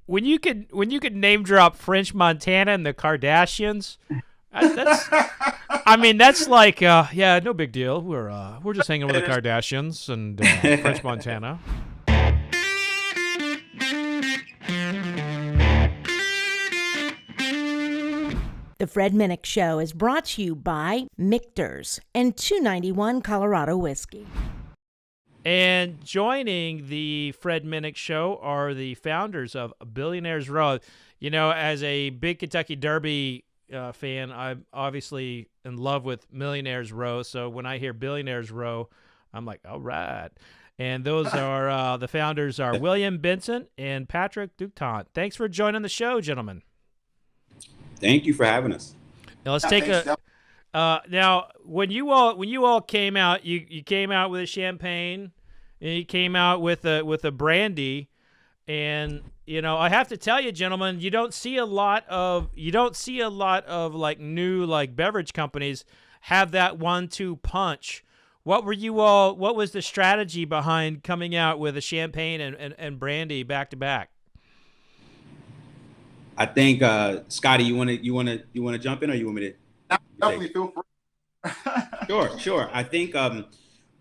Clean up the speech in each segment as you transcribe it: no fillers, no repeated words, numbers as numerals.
when you could name drop French Montana and the Kardashians, that's I mean that's like yeah, no big deal. We're just hanging with the Kardashians and French Montana. The Fred Minnick Show is brought to you by Michter's and 291 Colorado Whiskey. And joining the Fred Minnick Show are the founders of Billionaires Row. You know, as a big Kentucky Derby fan, I'm obviously in love with Millionaires Row. So when I hear Billionaires Row, I'm like, all right. And those are the founders are William Benson and Patrick Ductant. Thanks for joining the show, gentlemen. Thank you for having us. Now let's take a. Now, when you all came out, you came out with a champagne, and you came out with a brandy, and you know I have to tell you, gentlemen, you don't see a lot of like new like beverage companies have that 1-2 punch. What was the strategy behind coming out with a champagne and brandy back to back? I think Scotty, you want to jump in, or you want me to? Definitely feel free. Sure. I think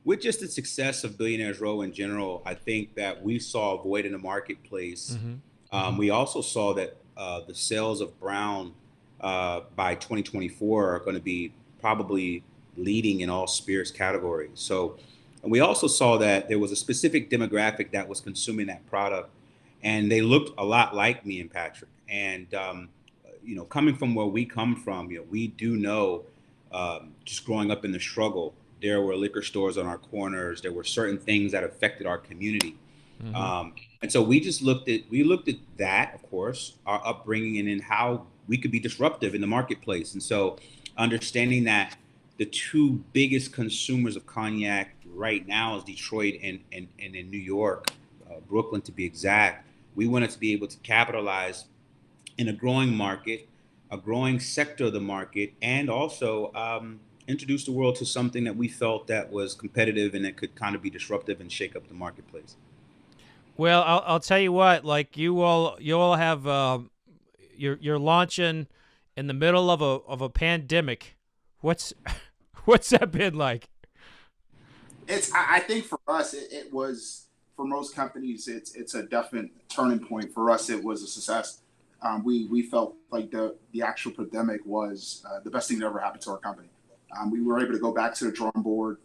with just the success of Billionaires Row in general, I think that we saw a void in the marketplace. Mm-hmm. We also saw that the sales of Brown by 2024 are going to be probably leading in all spirits categories. So, and we also saw that there was a specific demographic that was consuming that product, and they looked a lot like me and Patrick. And you know, coming from where we come from, you know, we do know just growing up in the struggle, there were liquor stores on our corners. There were certain things that affected our community. Mm-hmm. And so we looked at that, of course, our upbringing and in how we could be disruptive in the marketplace. And so understanding that the two biggest consumers of cognac right now is Detroit and in New York, Brooklyn to be exact, we wanted to be able to capitalize in a growing market, a growing sector of the market, and also introduce the world to something that we felt that was competitive and that could kind of be disruptive and shake up the marketplace. Well, I'll tell you what, like you all have you're launching in the middle of a pandemic. What's that been like? I think for us, it was, for most companies, it's a definite turning point. For us, it was a success. We felt like the actual pandemic was the best thing that ever happened to our company. We were able to go back to the drawing board,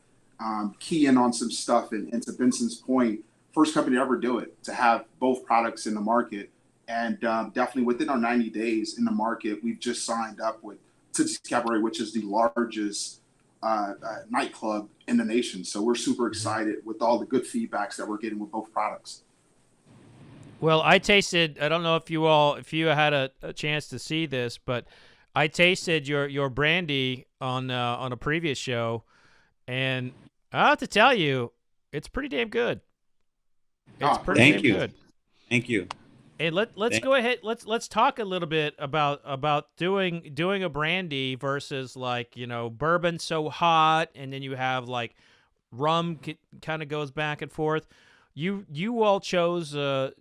key in on some stuff, and to Benson's point, first company to ever do it, to have both products in the market. And definitely within our 90 days in the market, we've just signed up with Tootsie's Cabaret, which is the largest nightclub in the nation. So we're super excited with all the good feedbacks that we're getting with both products. Well, I tasted, I don't know if you had a chance to see this, but I tasted your brandy on a previous show, and I have to tell you, it's pretty damn good. It's pretty damn good. Thank you. And let's go ahead. Let's talk a little bit about doing a brandy versus, like, you know, bourbon so hot, and then you have like rum kind of goes back and forth. You all chose a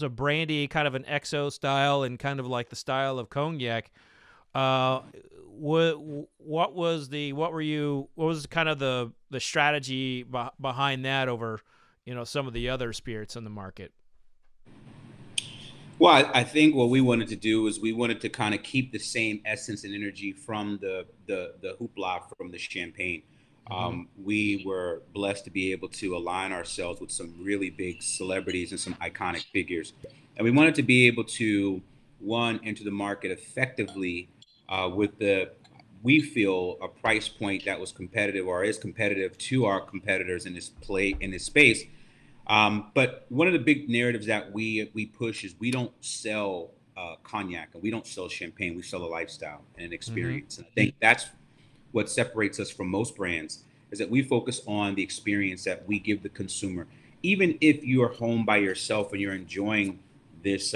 brandy, kind of an XO style and kind of like the style of cognac. What was kind of the strategy behind that over, you know, some of the other spirits in the market? Well, I think what we wanted to do is we wanted to kind of keep the same essence and energy from the hoopla from the champagne. We were blessed to be able to align ourselves with some really big celebrities and some iconic figures. And we wanted to be able to, one, enter the market effectively with we feel, a price point that was competitive or is competitive to our competitors in this space. But one of the big narratives that we push is we don't sell cognac and we don't sell champagne. We sell a lifestyle and an experience. And I think that's what separates us from most brands, is that we focus on the experience that we give the consumer. Even if you are home by yourself and you're enjoying this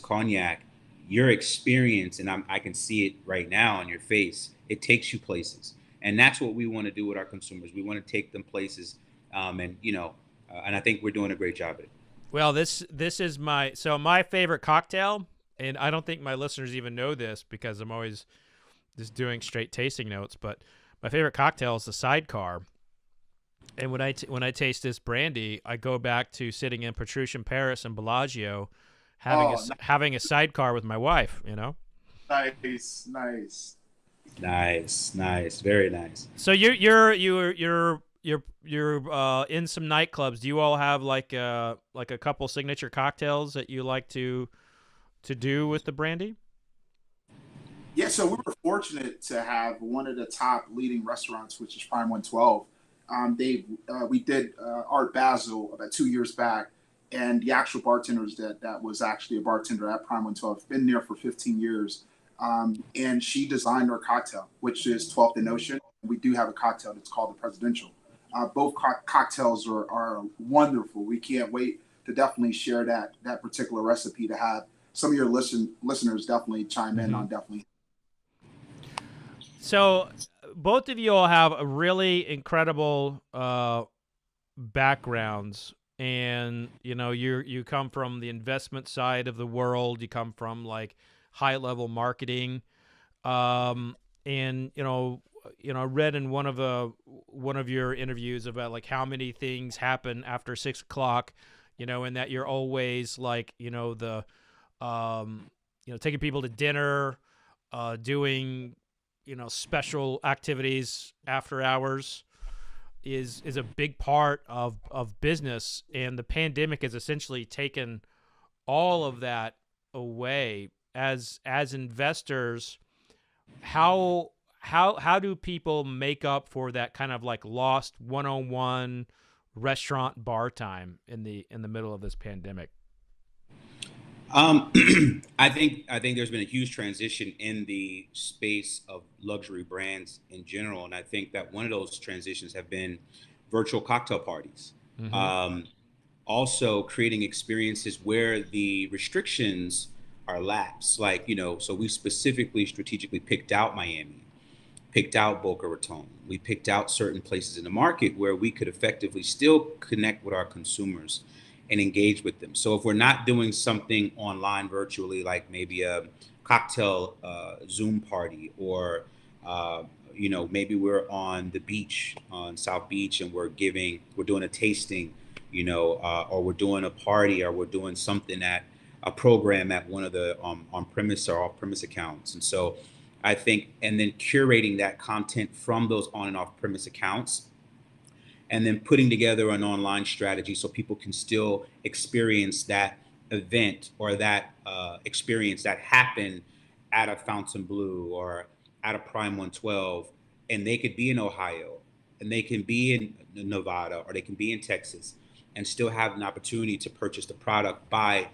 cognac, your experience, and I can see it right now on your face, it takes you places. And that's what we want to do with our consumers. We want to take them places, and I think we're doing a great job at it. Well, this is my favorite cocktail, and I don't think my listeners even know this because I'm always just doing straight tasting notes. But my favorite cocktail is the Sidecar. And when I taste this brandy, I go back to sitting in Petruccian Paris and Bellagio, having a Sidecar with my wife. You know. Nice, very nice. So you're in some nightclubs. Do you all have like a couple signature cocktails that you like to do with the brandy? Yeah, so we were fortunate to have one of the top leading restaurants, which is Prime 112. We did Art Basel about 2 years back, and the actual bartenders that was actually a bartender at Prime 112, been there for 15 years. And she designed our cocktail, which is 12th and Ocean. We do have a cocktail that's called the Presidential. Both cocktails are wonderful. We can't wait to definitely share that particular recipe, to have some of your listeners definitely chime in on definitely. So both of you all have a really incredible backgrounds, and you come from the investment side of the world. You come from like high level marketing, and I read in one of your interviews about like how many things happen after 6 o'clock, and that you're always like taking people to dinner, doing special activities after hours is a big part of business, and the pandemic has essentially taken all of that away. As investors, how do people make up for that kind of like lost one-on-one restaurant bar time in the middle of this pandemic? I think there's been a huge transition in the space of luxury brands in general, and I think that one of those transitions have been virtual cocktail parties. Also creating experiences where the restrictions are lapsed, so we specifically strategically picked out Miami, picked out Boca Raton. We picked out certain places in the market where we could effectively still connect with our consumers and engage with them. So if we're not doing something online virtually, like maybe a cocktail Zoom party, or maybe we're on the beach on South Beach and we're doing a tasting, or we're doing a party, or we're doing something at a program at one of the on-premise or off-premise accounts. And so I think, and then curating that content from those on and off-premise accounts, and then putting together an online strategy so people can still experience that event or that experience that happened at a Fontainebleau or at a Prime 112, and they could be in Ohio, and they can be in Nevada, or they can be in Texas, and still have an opportunity to purchase the product by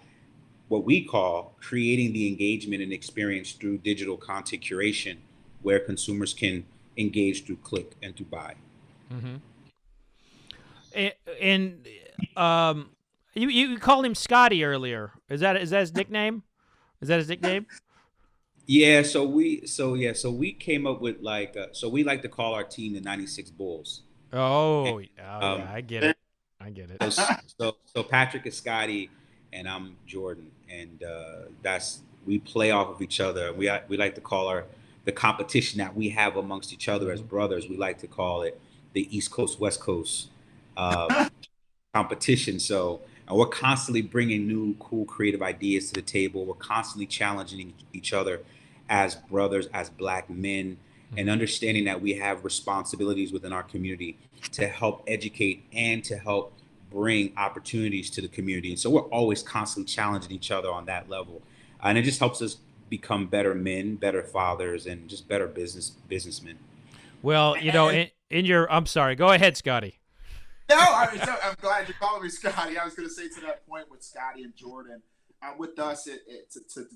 what we call creating the engagement and experience through digital content curation, where consumers can engage through click and through buy. Mm-hmm. And you called him Scotty earlier. Is that his nickname? Is that his nickname? Yeah. So we came up with so we like to call our team the 96 Bulls. Yeah, I get it. So Patrick is Scotty, and I'm Jordan, and we play off of each other. We like to call the competition that we have amongst each other as brothers. We like to call it the East Coast West Coast competition. And we're constantly bringing new, cool, creative ideas to the table. We're constantly challenging each other as brothers, as Black men, and understanding that we have responsibilities within our community to help educate and to help bring opportunities to the community. And so we're always constantly challenging each other on that level. And it just helps us become better men, better fathers, and just better businessmen. Well, I'm sorry. Go ahead, Scotty. No, I'm glad you're calling me Scotty. I was going to say, to that point with Scotty and Jordan, with us,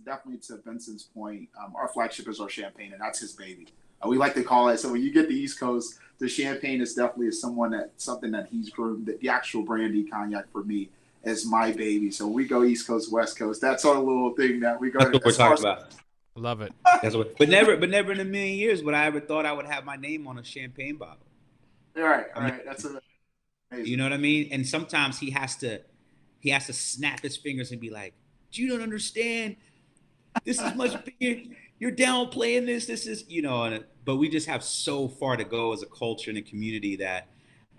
definitely to Benson's point, our flagship is our champagne, and that's his baby. We like to call it. So when you get the East Coast, the champagne is definitely something that he's grown. The actual brandy cognac for me is my baby. So we go East Coast, West Coast. That's our little thing that we go. That's what we're talking about. Love it. But never in a million years would I ever thought I would have my name on a champagne bottle. All right. That's amazing. You know what I mean? And sometimes he has he has to snap his fingers and be like, you don't understand. This is much bigger. You're downplaying this. This is, but we just have so far to go as a culture and a community that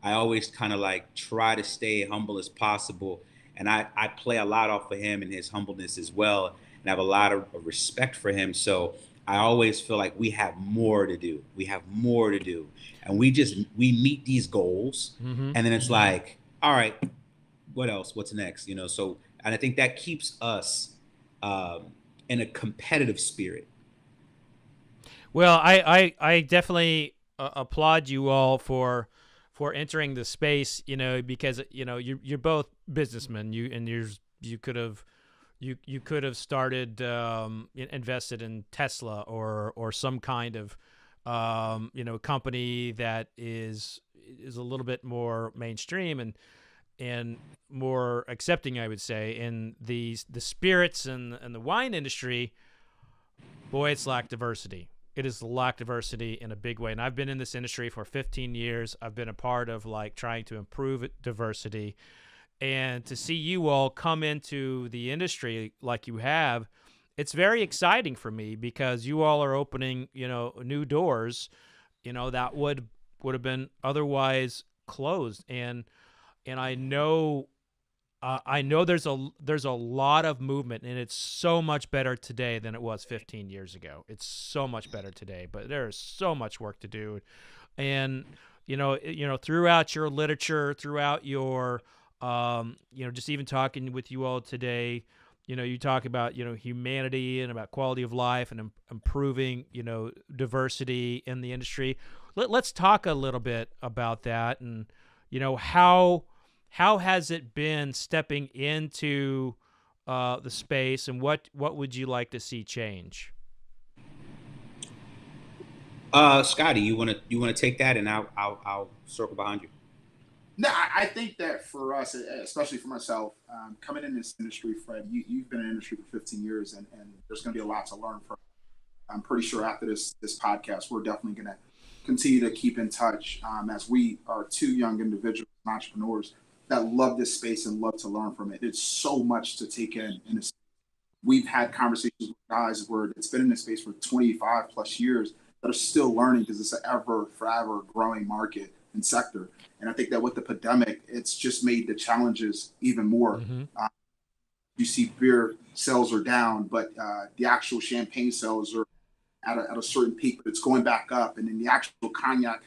I always kind of like try to stay humble as possible. And I play a lot off of him and his humbleness as well. And I have a lot of respect for him. So I always feel like we have more to do. We have more to do. And we meet these goals. And then it's like, all right, what else? What's next? So, and I think that keeps us in a competitive spirit. Well, I definitely applaud you all for entering the space, because you're both businessmen. You could have started invested in Tesla or some kind of company that is a little bit more mainstream and more accepting, I would say. In the spirits and the wine industry, boy, it's lacked diversity. It has lacked diversity in a big way. And I've been in this industry for 15 years. I've been a part of trying to improve diversity. And to see you all come into the industry like you have, it's very exciting for me, because you all are opening, new doors, that would have been otherwise closed. And I know there's a lot of movement, and it's so much better today than it was 15 years ago. It's so much better today, but there is so much work to do. And throughout your literature, throughout your just even talking with you all today, you talk about humanity and about quality of life and improving diversity in the industry. Let's talk a little bit about that, and how has it been stepping into the space, and what would you like to see change? Scotty, you want to take that, and I'll circle behind you. No, I think that for us, especially for myself, coming in this industry, Fred, you've been in the industry for 15 years, and there's going to be a lot to learn from. I'm pretty sure after this podcast, we're definitely going to continue to keep in touch, as we are two young individuals, entrepreneurs that love this space and love to learn from it. It's so much to take in this. We've had conversations with guys where it's been in this space for 25 plus years that are still learning, because it's an forever growing market and sector. And I think that with the pandemic, it's just made the challenges even more. You see beer sales are down, but the actual champagne sales are at a certain peak, but it's going back up. And in the actual cognac,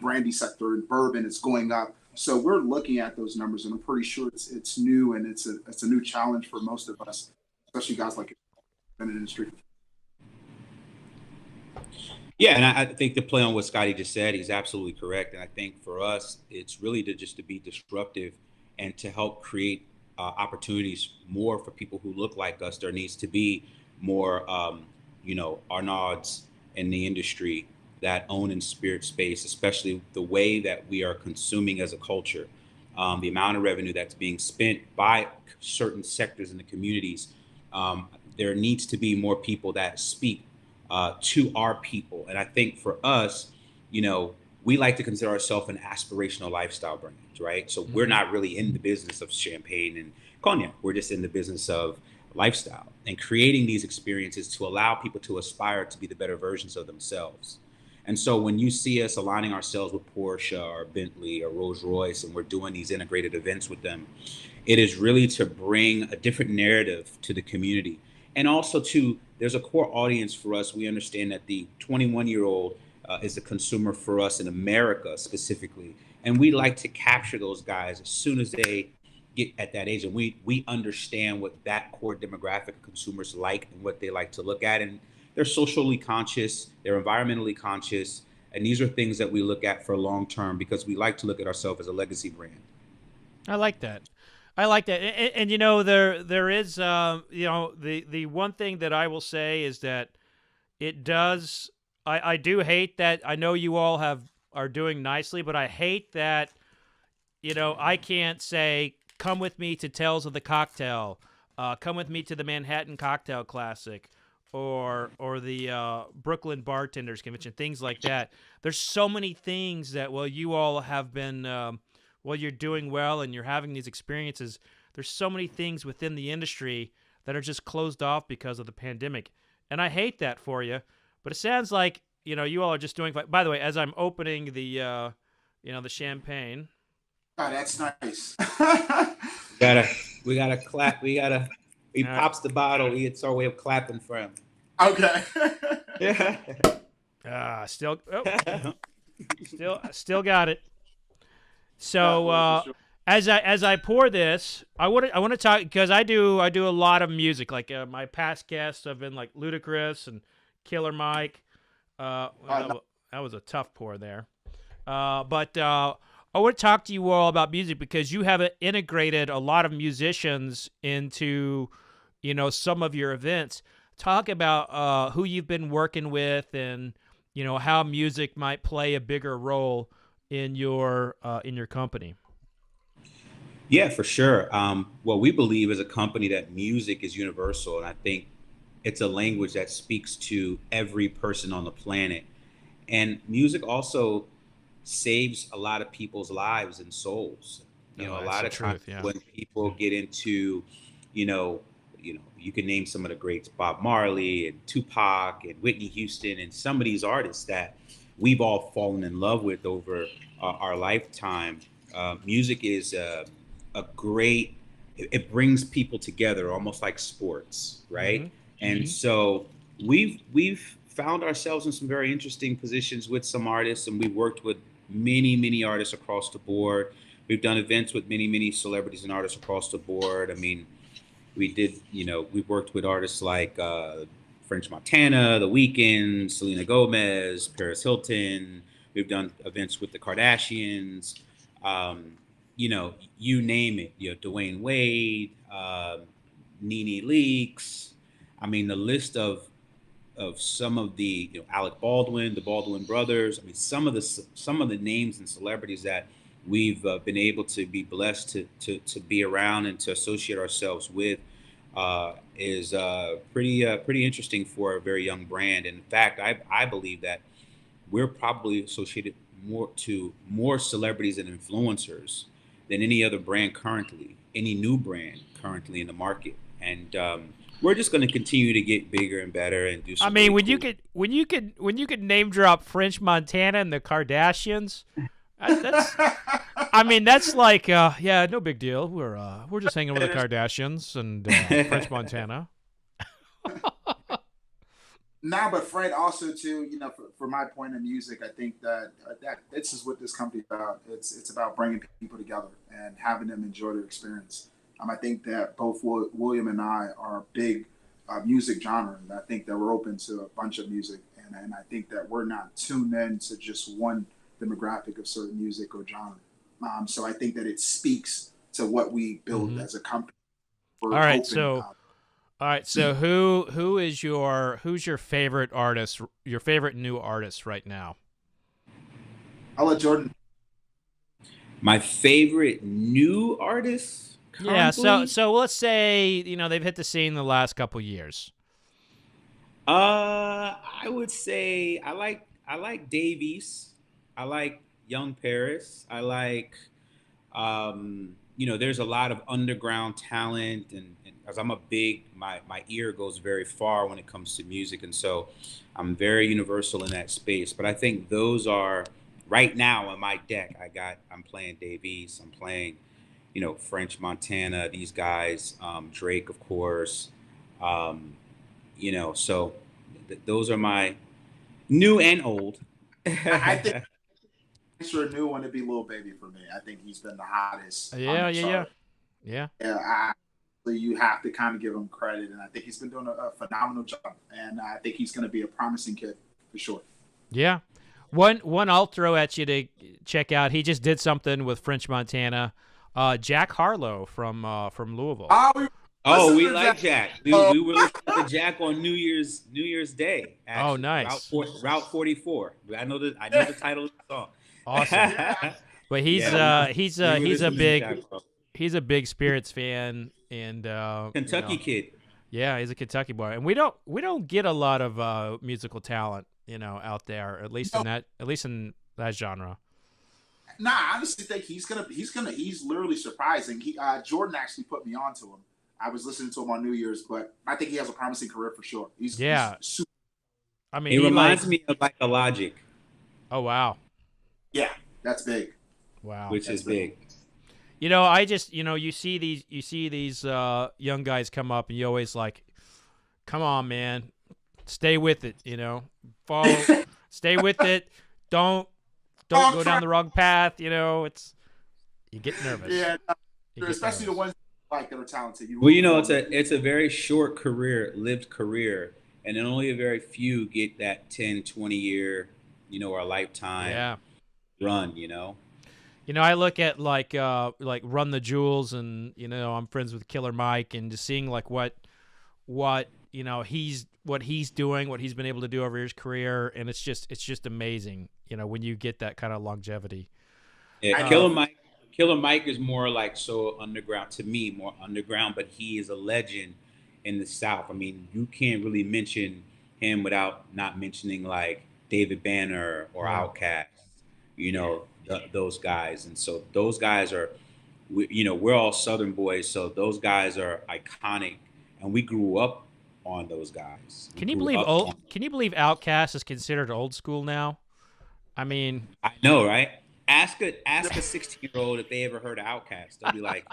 brandy sector and bourbon, it's going up. So we're looking at those numbers, and I'm pretty sure it's new, and it's a new challenge for most of us, especially guys like in the industry. Yeah, and I think to play on what Scotty just said, he's absolutely correct. And I think for us, it's really to be disruptive and to help create opportunities more for people who look like us. There needs to be more, Arnauds in the industry that own in spirit space, especially the way that we are consuming as a culture, the amount of revenue that's being spent by certain sectors in the communities. There needs to be more people that speak to our people. And I think for us, we like to consider ourselves an aspirational lifestyle brand, right? So we're not really in the business of champagne and cognac. We're just in the business of lifestyle and creating these experiences to allow people to aspire to be the better versions of themselves. And so when you see us aligning ourselves with Porsche or Bentley or Rolls Royce, and we're doing these integrated events with them, it is really to bring a different narrative to the community. And also there's a core audience for us. We understand that the 21-year-old is a consumer for us in America specifically. And we like to capture those guys as soon as they get at that age. And we understand what that core demographic of consumers like and what they like to look at. And they're socially conscious, they're environmentally conscious. And these are things that we look at for long term, because we like to look at ourselves as a legacy brand. I like that. And there is, the one thing that I will say is that it does, I do hate that. I know you all are doing nicely, but I hate that, I can't say, come with me to Tales of the Cocktail, come with me to the Manhattan Cocktail Classic, or the Brooklyn Bartenders Convention, things like that. There's so many things that, you all have been, you're doing well and you're having these experiences. there's so many things within the industry that are just closed off because of the pandemic. And I hate that for you, but it sounds like, you all are just doing fine. By the way, as I'm opening the champagne. Oh, that's nice. we gotta clap. He pops the bottle. It's our way of clapping for him. Okay. Yeah. Still got it. So as I pour this, I want to talk, because I do a lot of music. Like my past guests have been like Ludacris and Killer Mike. That was a tough pour there. But I want to talk to you all about music, because you have integrated a lot of musicians into, some of your events. Talk about who you've been working with, and how music might play a bigger role in your company. Yeah, for sure. Well, we believe as a company that music is universal, and I think it's a language that speaks to every person on the planet. And music also saves a lot of people's lives and souls. A lot of times when people get into, you can name some of the greats, Bob Marley and Tupac and Whitney Houston, and some of these artists that we've all fallen in love with over our lifetime. Music is a great, it brings people together, almost like sports, right? Mm-hmm. And so we've found ourselves in some very interesting positions with some artists, and we've worked with many artists across the board. We've done events with many celebrities and artists across the board. I mean, we've worked with artists like French Montana, The Weeknd, Selena Gomez, Paris Hilton. We've done events with the Kardashians, you name it. Dwayne Wade, Nene Leakes. I mean, the list of some of the, Alec Baldwin, the Baldwin brothers. I mean, some of the names and celebrities that we've been able to be blessed to be around and to associate ourselves with is pretty interesting for a very young brand. And in fact, I believe that we're probably associated more celebrities and influencers than any other brand currently, any new brand currently in the market. And we're just going to continue to get bigger and better and do something. I mean, when you could name drop French Montana and the Kardashians, that's like no big deal. We're just hanging with the Kardashians and French Montana. Nah, but Fred, also too, for my point in music, I think that this is what this company is about. It's about bringing people together and having them enjoy their experience. I think that both William and I are big music genre, and I think that we're open to a bunch of music, and I think that we're not tuned in to just one demographic of certain music or genre. So I think that it speaks to what we build as a company. All right, so who's your favorite artist, your favorite new artist right now? I'll let Jordan. My favorite new artist? Currently? Yeah, so let's say, they've hit the scene the last couple years. I would say I like Davies. I like Young Paris. I like there's a lot of underground talent, and as I'm my ear goes very far when it comes to music, and so I'm very universal in that space. But I think those are right now on my deck. I'm playing Davies. I'm playing French Montana, these guys, Drake, of course, so those are my new and old. I think for a new one, it'd be Lil Baby for me. I think he's been the hottest. Yeah. You have to kind of give him credit, and I think he's been doing a phenomenal job, and I think he's going to be a promising kid for sure. Yeah. One I'll throw at you to check out. He just did something with French Montana. Jack Harlow from Louisville. We like Jack. We were listening to Jack on New Year's Day. Actually. Oh, nice. Route 44. I know the title of the song. Awesome. But he's a big Spirits fan and Kentucky kid. Yeah, he's a Kentucky boy, and we don't get a lot of musical talent, out there, at least in that genre. Nah, I honestly think he's literally surprising. Jordan actually put me onto him. I was listening to him on New Year's, but I think he has a promising career for sure. He's Yeah. super. I mean, He he reminds like. me of like a Logic, Oh wow. Yeah, that's big. Wow. which is big. You know, I just, you see these young guys come up, and you always like, come on, man, stay with it. Follow, stay with it. Don't go down the wrong path. You get nervous. Yeah, You get especially the nervous. ones that are talented. Well, it's a very short career, lived career, and then only a very few get that 10, 20 year, or a lifetime Yeah. run. I look at like Run the Jewels, and I'm friends with Killer Mike, and just seeing like what he's doing, what he's been able to do over his career, and it's just amazing. When you get that kind of longevity. Yeah, Killer Mike is more like so underground to me, more underground, but he is a legend in the South. I mean, you can't really mention him without not mentioning like David Banner or Outkast, those guys. And so those guys are, we're all Southern boys, so those guys are iconic, and we grew up on those guys. Can you believe Outkast is considered old school now? I mean, I know, right? Ask a 16-year-old if they ever heard of Outkast. They'll be like,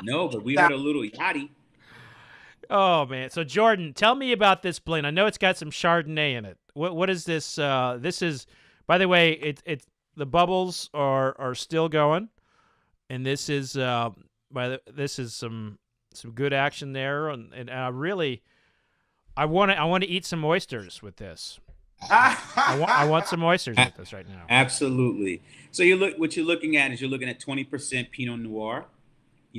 no, but we heard a little Yachty. Oh man! So Jordan, tell me about this blend. I know it's got some Chardonnay in it. What is this? This is, by the way, it's the bubbles are still going, and this is this is some good action there, and I want to eat some oysters with this. I want some oysters with this right now. Absolutely. So what you're looking at 20% Pinot Noir,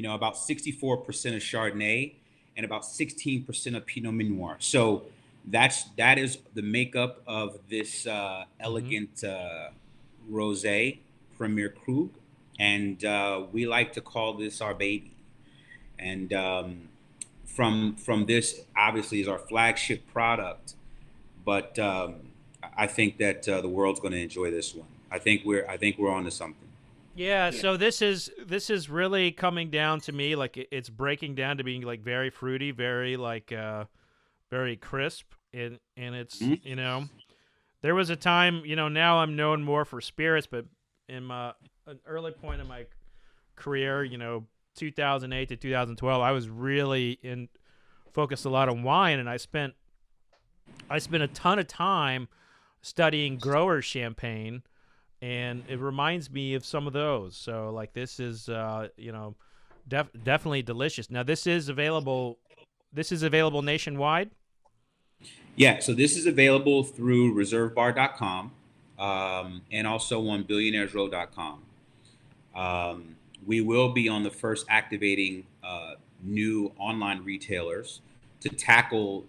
about 64% of Chardonnay, and about 16% of Pinot Noir. So that is the makeup of this elegant rosé, Premier Krug, and we like to call this our baby. And from this, obviously, is our flagship product, but I think that the world's going to enjoy this one. I think we're on to something. Yeah, so this is really coming down to me like it's breaking down to being like very fruity, very like very crisp, and it's there was a time now I'm known more for spirits, but in an early point in my career, 2008 to 2012, I was really focused a lot on wine, and I spent a ton of time studying grower champagne. And it reminds me of some of those. So, like, this is, definitely delicious. Now, this is available nationwide? Yeah, so this is available through reservebar.com and also on billionairesrow.com. We will be on the first activating new online retailers to tackle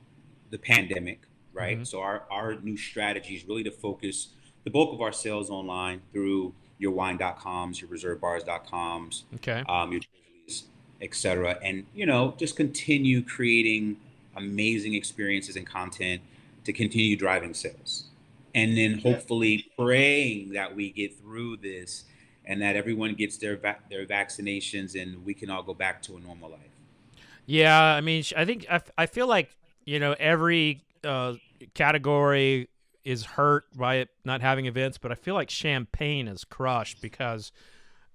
the pandemic, right? Mm-hmm. So our new strategy is really to focus the bulk of our sales online through your wine.coms, your reservebars.coms, okay, your etc. And, just continue creating amazing experiences and content to continue driving sales. And then hopefully praying that we get through this and that everyone gets their vaccinations and we can all go back to a normal life. Yeah, I mean, I feel like, every category is hurt by it not having events, but I feel like champagne is crushed because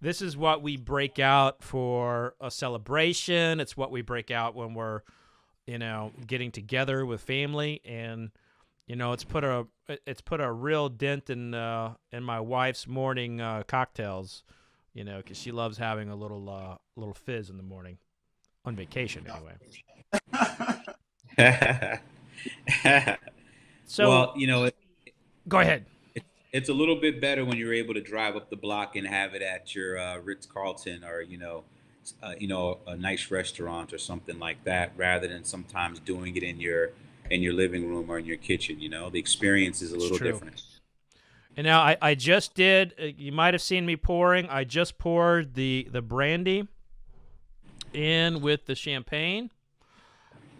this is what we break out for a celebration. It's what we break out when we're, getting together with family, and it's put a real dent in my wife's morning cocktails, because she loves having a little fizz in the morning on vacation anyway. So, well, go ahead. It's a little bit better when you're able to drive up the block and have it at your Ritz-Carlton or a nice restaurant or something like that, rather than sometimes doing it in your living room or in your kitchen. The experience is a little different. And now I just did. You might have seen me pouring. I just poured the brandy in with the champagne.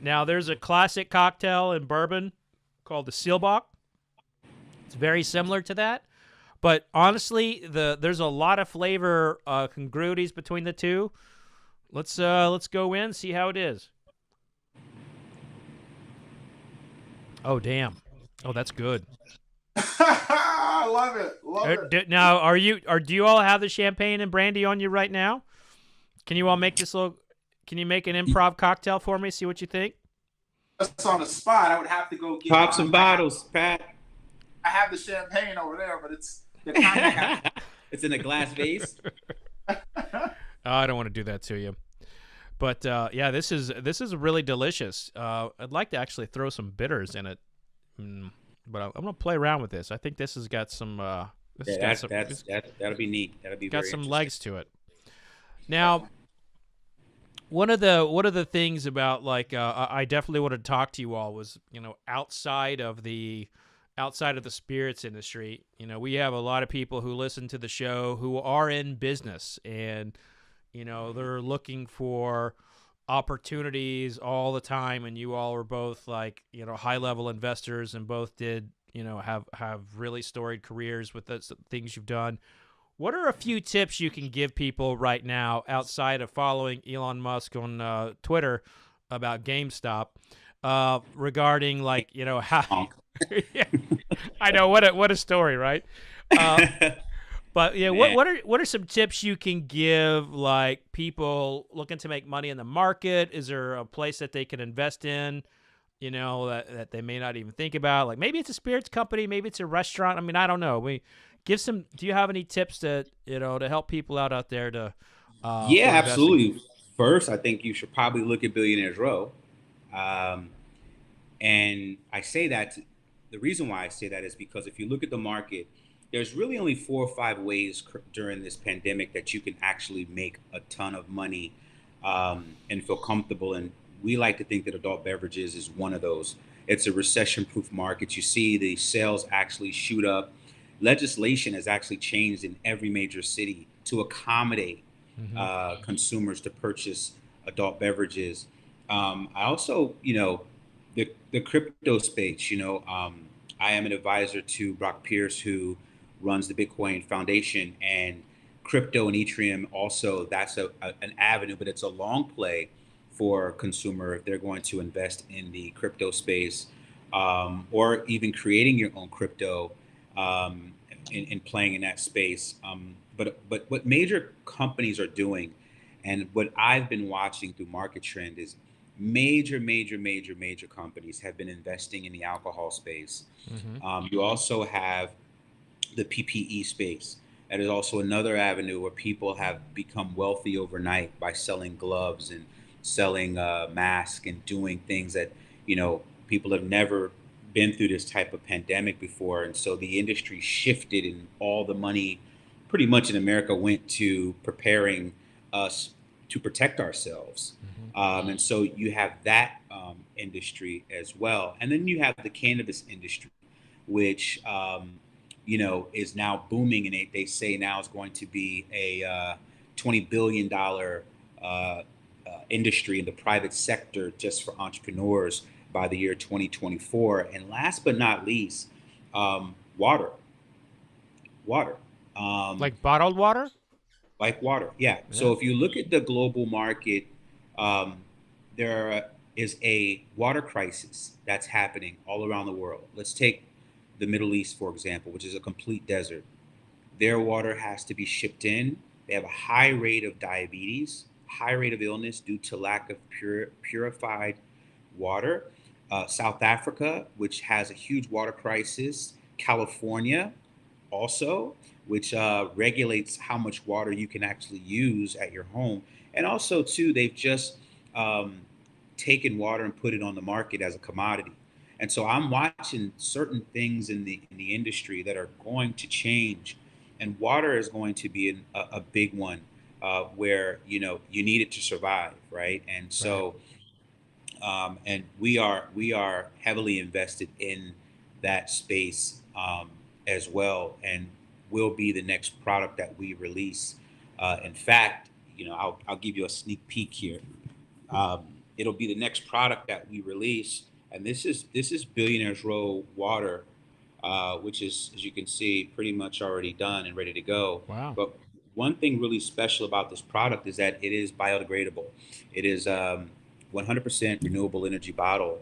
Now there's a classic cocktail in bourbon called the Seelbach. It's very similar to that, But honestly, there's a lot of flavor congruities between the two. Let's go in, see how it is. Oh damn! Oh, that's good. I love it. Love it. Now, do you all have the champagne and brandy on you right now? Can you all make this little? Can you make an improv cocktail for me? See what you think. That's on the spot. I would have to go get Pop some bottles, Pat. I have the champagne over there, but it's the kind I have. It's in a glass vase. Oh, I don't want to do that to you. But yeah, this is really delicious. I'd like to actually throw some bitters in it, but I'm gonna play around with this. I think this has got some. That'll be neat. That'll be got some legs to it. Now, one of the things about like I definitely wanted to talk to you all was, you know, outside of the spirits industry. You know, we have a lot of people who listen to the show who are in business, and you know, they're looking for opportunities all the time, and you all are both like, you know, high level investors and both did, you know, have really storied careers with the things you've done. What are a few tips you can give people right now outside of following Elon Musk on Twitter about GameStop regarding, like, you know, how yeah, I know, what a story, right? But yeah, what are some tips you can give, like, people looking to make money in the market? Is there a place that they can invest in, you know, that they may not even think about? Like, maybe it's a spirits company, maybe it's a restaurant. I mean, I don't know. Do you have any tips to help people out there to? Yeah, absolutely. First, I think you should probably look at Billionaires Row, and I say that. The reason why I say that is because if you look at the market, there's really only 4 or 5 ways during this pandemic that you can actually make a ton of money and feel comfortable. And we like to think that adult beverages is one of those. It's a recession-proof market. You see the sales actually shoot up. Legislation has actually changed in every major city to accommodate consumers to purchase adult beverages. I also, you know, the crypto space, you know, I am an advisor to Brock Pierce, who runs the Bitcoin Foundation, and crypto and Ethereum also, that's an avenue, but it's a long play for a consumer if they're going to invest in the crypto space, or even creating your own crypto and playing in that space. But what major companies are doing, and what I've been watching through Market Trend, is major companies have been investing in the alcohol space. You also have the PPE space. That is also another avenue where people have become wealthy overnight by selling gloves and selling masks and doing things that, you know, people have never been through this type of pandemic before. And so the industry shifted, and all the money pretty much in America went to preparing us to protect ourselves. And so you have that industry as well. And then you have the cannabis industry, which, you know, is now booming. And they say now is going to be a $20 billion industry in the private sector just for entrepreneurs by the year 2024. And last but not least, water. Like bottled water? Like water, yeah. So if you look at the global market, there is a water crisis that's happening all around the world. Let's take the Middle East, for example, which is a complete desert. Their water has to be shipped in. They have a high rate of diabetes, high rate of illness due to lack of purified water. South Africa, which has a huge water crisis. California also, which regulates how much water you can actually use at your home. And also, too, they've just taken water and put it on the market as a commodity. And so I'm watching certain things in the industry that are going to change, and water is going to be a big one, where, you know, you need it to survive, right? And so, and we are heavily invested in that space as well, and will be the next product that we release. In fact, you know, I'll give you a sneak peek here. It'll be the next product that we release, and this is Billionaires Row Water. which is, as you can see, pretty much already done and ready to go. Wow. But one thing really special about this product is that it is biodegradable. It is 100% renewable energy bottle.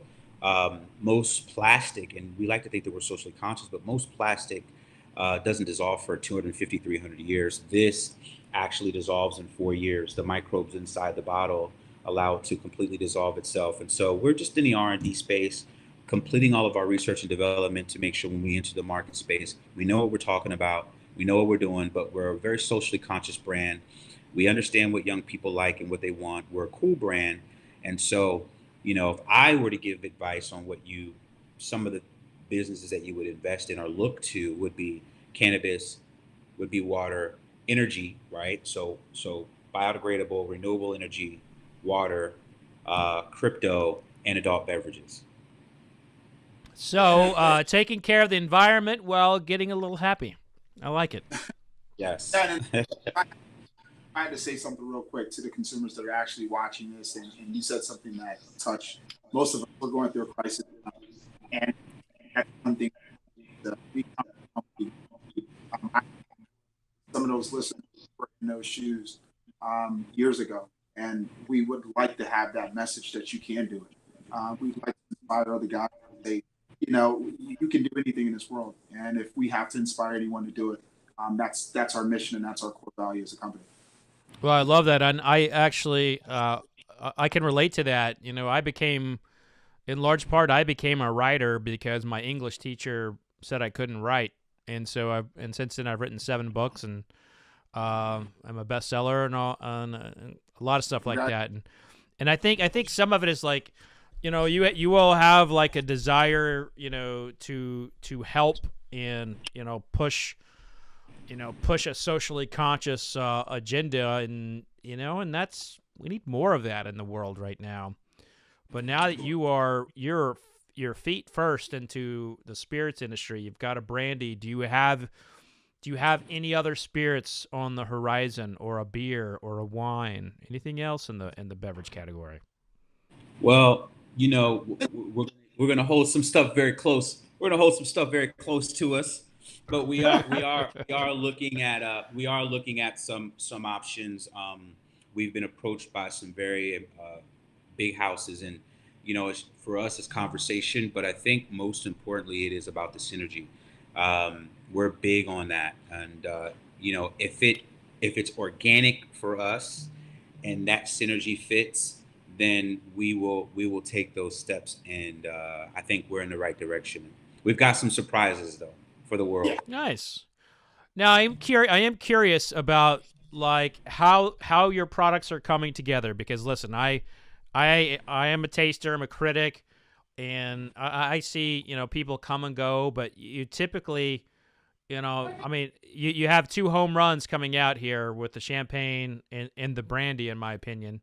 Most plastic, and we like to think that we're socially conscious, but most plastic doesn't dissolve for 250, 300 years. This actually dissolves in 4 years. The microbes inside the bottle allow it to completely dissolve itself. And so we're just in the R&D space, completing all of our research and development to make sure when we enter the market space, we know what we're talking about, we know what we're doing, but we're a very socially conscious brand. We understand what young people like and what they want. We're a cool brand. And so, if I were to give advice on some of the businesses that you would invest in or look to would be cannabis, would be water, energy, right? So biodegradable, renewable energy, water, crypto, and adult beverages. So taking care of the environment while getting a little happy. I like it. Yes. And I had to say something real quick to the consumers that are actually watching this, and you said something that touched most of us. We're going through a crisis, and that's one thing that we some of those listeners were in those shoes years ago, and we would like to have that message that you can do it. We'd like to inspire other guys to say, you can do anything in this world, and if we have to inspire anyone to do it, that's our mission and that's our core value as a company. Well, I love that, and I actually I can relate to that. In large part, I became a writer because my English teacher said I couldn't write, and since then I've written 7 books, and I'm a bestseller and a lot of stuff like that, and I think some of it is like, you all have like a desire, to help and push a socially conscious agenda, and we need more of that in the world right now. But now that your feet first into the spirits industry, you've got a Brandy. Do you have any other spirits on the horizon, or a beer or a wine, anything else in the beverage category? Well, we're going to hold some stuff very close. We're going to hold some stuff very close to us, but we are looking at some options. We've been approached by some very big houses, and for us it's conversation, but I think most importantly it is about the synergy. We're big on that, and if it's organic for us and that synergy fits, then we will take those steps, and I think we're in the right direction. We've got some surprises though for the world. Nice. Now I am curious about like how your products are coming together, because listen, I am a taster, I'm a critic, and I see people come and go, but you typically you have 2 home runs coming out here with the champagne and the Brandy, in my opinion.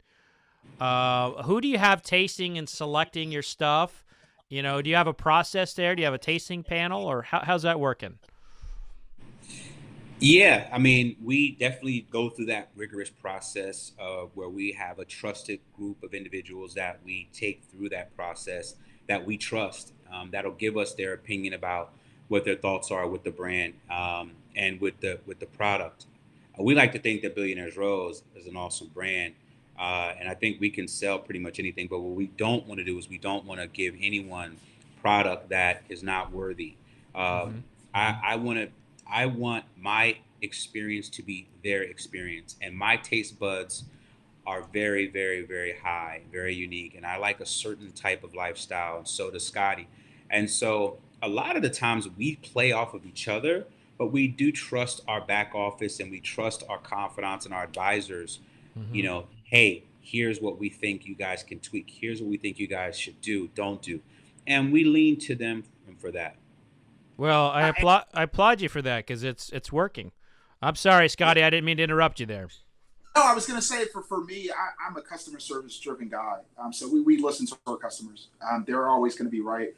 Who do you have tasting and selecting your stuff? Do you have a process there? Do you have a tasting panel, or how's that working? Yeah, I mean, we definitely go through that rigorous process where we have a trusted group of individuals that we take through that process, that we trust, that'll give us their opinion about what their thoughts are with the brand, and with the product. We like to think that Billionaires Row is an awesome brand, and I think we can sell pretty much anything. But what we don't want to do is we don't want to give anyone product that is not worthy. Mm-hmm. I want my experience to be their experience, and my taste buds are very, very, very high, very unique, and I like a certain type of lifestyle, and so does Scotty. And so a lot of the times we play off of each other, but we do trust our back office, and we trust our confidants and our advisors. Mm-hmm. Hey, here's what we think you guys can tweak. Here's what we think you guys should do, don't do, and we lean to them for that. Well, I applaud you for that, because it's working. I'm sorry, Scotty, I didn't mean to interrupt you there. No, I was going to say for me, I'm a customer service driven guy. So we listen to our customers. They're always going to be right.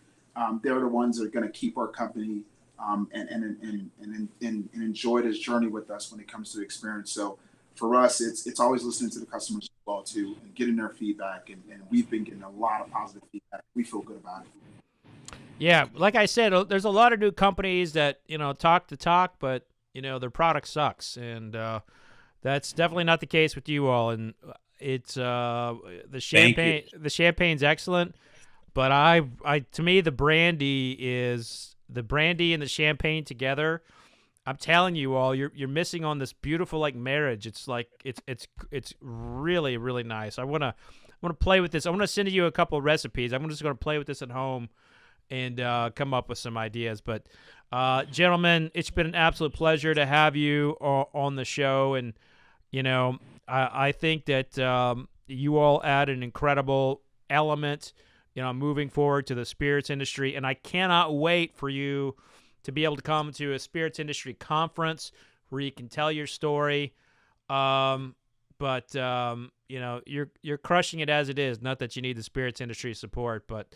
They're the ones that are going to keep our company and enjoy this journey with us when it comes to experience. So for us, it's always listening to the customers as well too, and getting their feedback. And we've been getting a lot of positive feedback. We feel good about it. Yeah, like I said, there's a lot of new companies that talk the talk, but their product sucks, and that's definitely not the case with you all. And it's the champagne. The champagne's excellent, but to me the brandy and the champagne together. I'm telling you all, you're missing on this beautiful like marriage. It's like it's really really nice. I wanna play with this. I want to send you a couple of recipes. I'm just gonna play with this at home and come up with some ideas. But gentlemen, it's been an absolute pleasure to have you on the show, and I think that you all add an incredible element, moving forward to the spirits industry, and I cannot wait for you to be able to come to a spirits industry conference where you can tell your story. But you're crushing it as it is. Not that you need the spirits industry support, but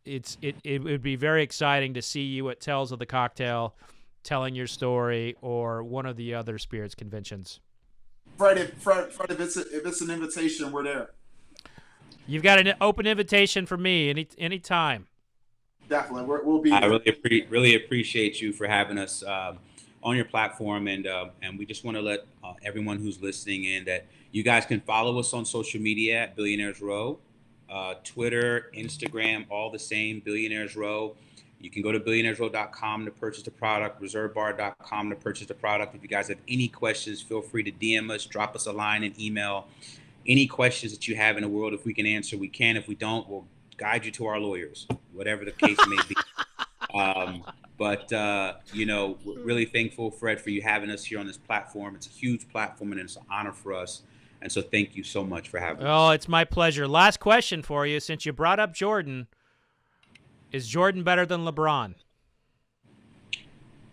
it would be very exciting to see you at Tales of the Cocktail telling your story, or one of the other spirits conventions. Fred, if it's an invitation, we're there. You've got an open invitation for me any time. Definitely, we'll be there. I really appreciate you for having us on your platform, and we just want to let everyone who's listening in that you guys can follow us on social media at Billionaires Row, Twitter, Instagram, all the same, Billionaires Row. You can go to billionairesrow.com to purchase the product, reservebar.com to purchase the product. If you guys have any questions, feel free to DM us, drop us a line, and email any questions that you have in the world. If we can answer, we can. If we don't, we'll guide you to our lawyers, whatever the case may be. But we're really thankful, Fred, for you having us here on this platform. It's a huge platform, and it's an honor for us. And so thank you so much for having us. Oh, it's my pleasure. Last question for you. Since you brought up Jordan, is Jordan better than LeBron?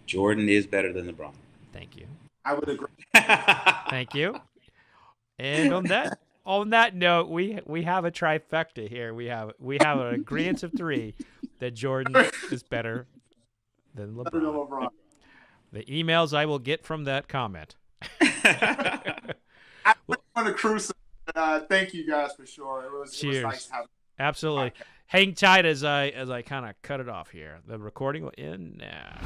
Jordan is better than LeBron. Thank you. I would agree. Thank you. And on that note, we have a trifecta here. We have an agreement of 3 that Jordan is better than LeBron. Better than LeBron. The emails I will get from that comment. I went on a cruise. Thank you guys for sure. It was nice to have. Absolutely. Hang tight as I kind of cut it off here. The recording will end now.